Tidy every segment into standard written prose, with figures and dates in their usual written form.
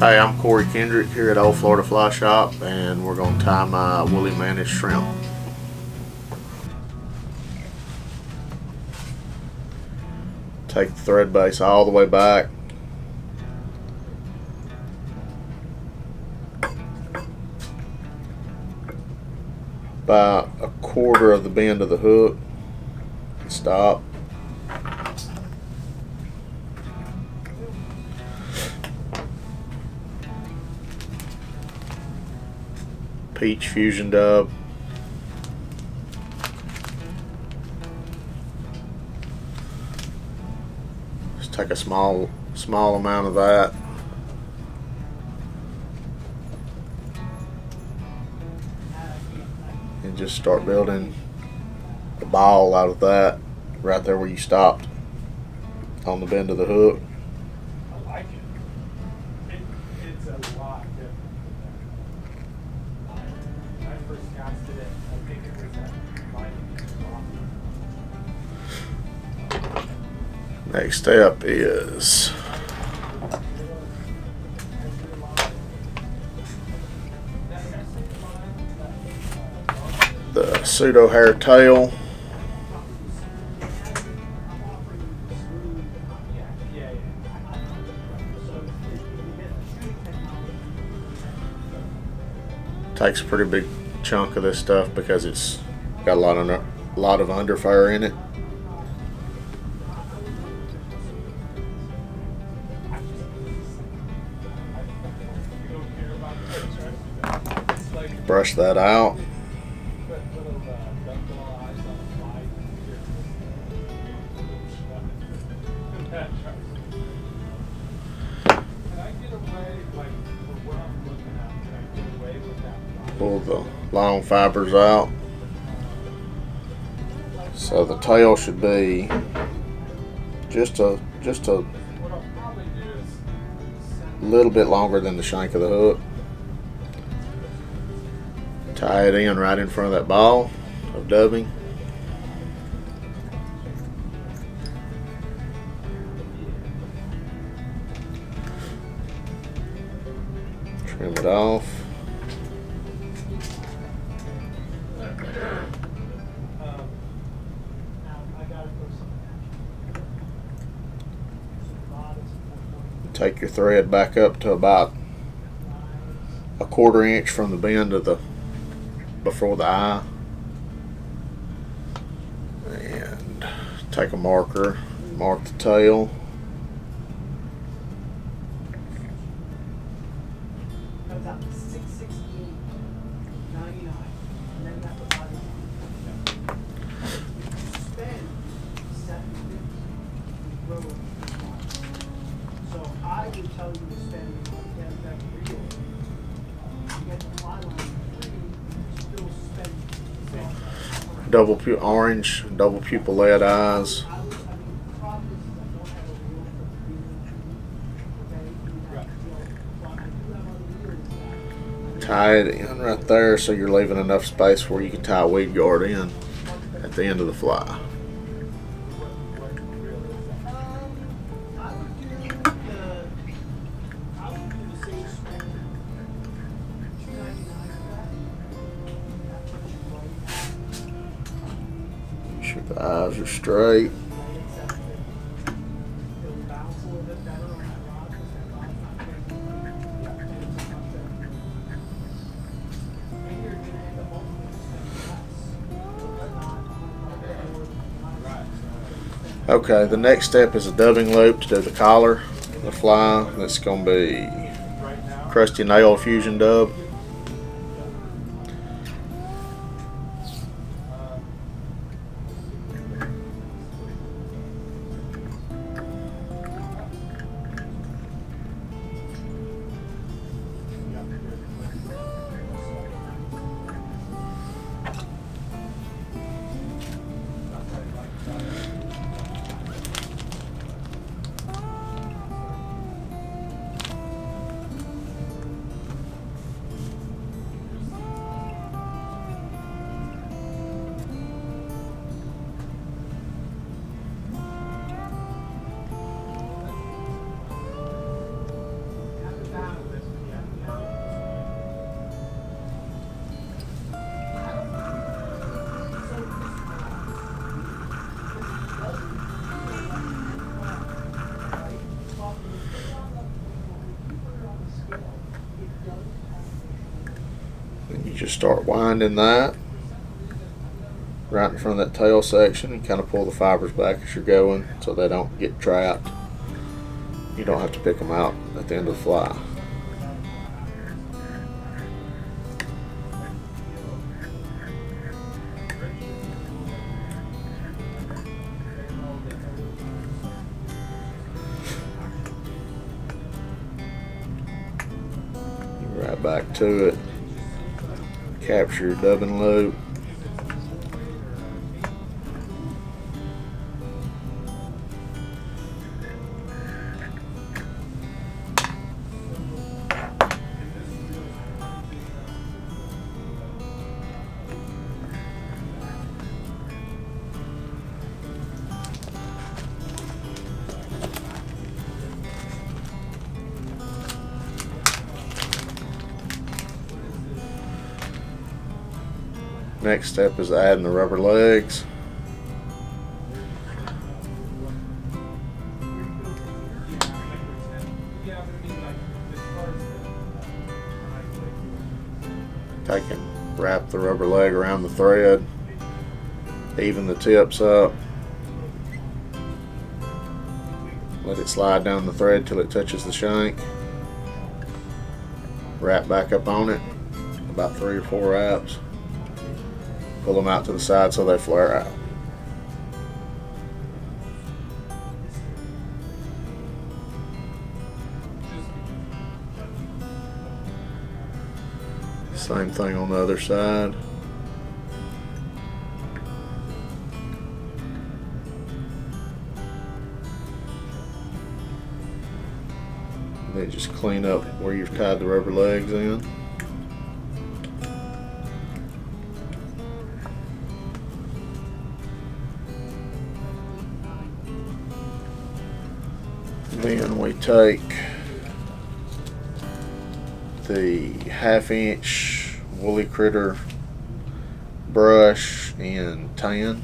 Hey, I'm Cory Kendrick here at Old Florida Fly Shop, and we're going to tie my Wooly Mantis shrimp. Take the thread base all the way back. About a quarter of the bend of the hook. Stop. Peach fusion dub. Just take a small amount of that. And just start building a ball out of that right there where you stopped on the bend of the hook. I like it. It's a lot different than that. When I first casted it, I think it was that Next step is the pseudo hair tail. Takes a pretty big chunk of this stuff because it's got a lot of underfire in it. Brush that out. Pull the long fibers out. So the tail should be just a little bit longer than the shank of the hook. Tie it in right in front of that ball of dubbing. Trim it off. Take your thread back up to about a 1/4 inch from the bend of the before the eye, and take a marker, mark the tail. Orange, double pupil lead eyes. Tie it in right there so you're leaving enough space where you can tie a weed guard in at the end of the fly. Make sure the eyes are straight. Okay, the next step is a dubbing loop to do the collar of the fly. That's going to be crusty nail fusion dub. just start winding that right in front of that tail section and kind of pull the fibers back as you're going so they don't get trapped. You don't have to pick them out at the end of the fly. Right back to it. Capture your dubbing loop. Next step is adding the rubber legs. Take and wrap the rubber leg around the thread, even the tips up, let it slide down the thread till it touches the shank, wrap back up on it, about 3 or 4 wraps. Pull them out to the side so they flare out. Same thing on the other side. Then just clean up where you've tied the rubber legs in. Then we take the 1/2" Woolly Critter brush and tan.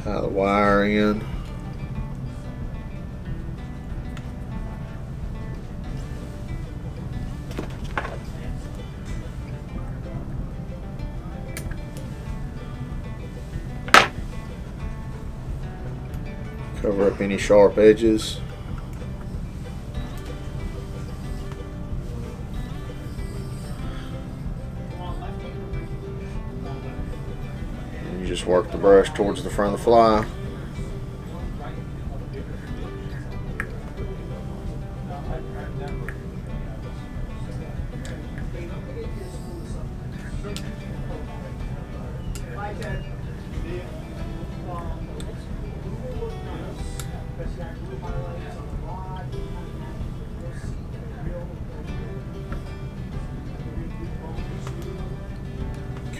Tie the wire in. Cover up any sharp edges. And you just work the brush towards the front of the fly.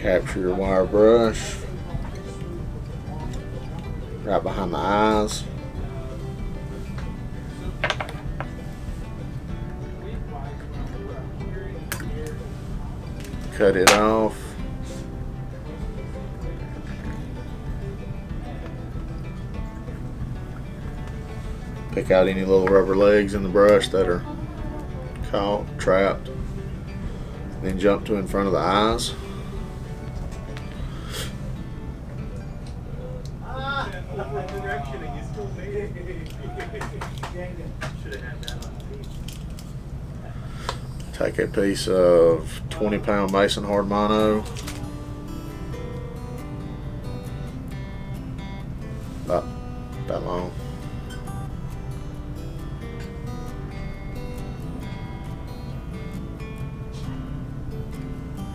Capture your wire brush right behind the eyes. Cut it off. Pick out any little rubber legs in the brush that are caught, trapped. Then jump to in front of the eyes. Take a piece of 20-pound mason hard mono, about that long.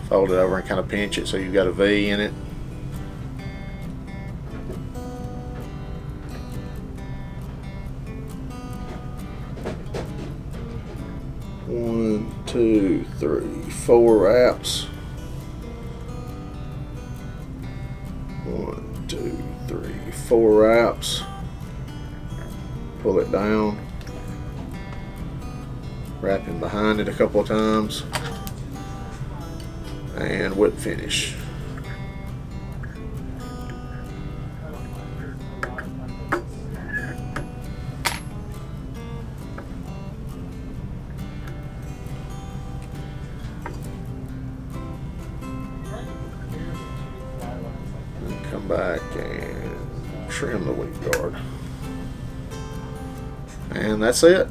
Fold it over and kind of pinch it so you've got a V in it. One, two, three, 4 wraps. 1, 2, 3, 4 wraps. Pull it down. Wrap in behind it a couple of times. And whip finish. come back and trim the weed guard. And that's it.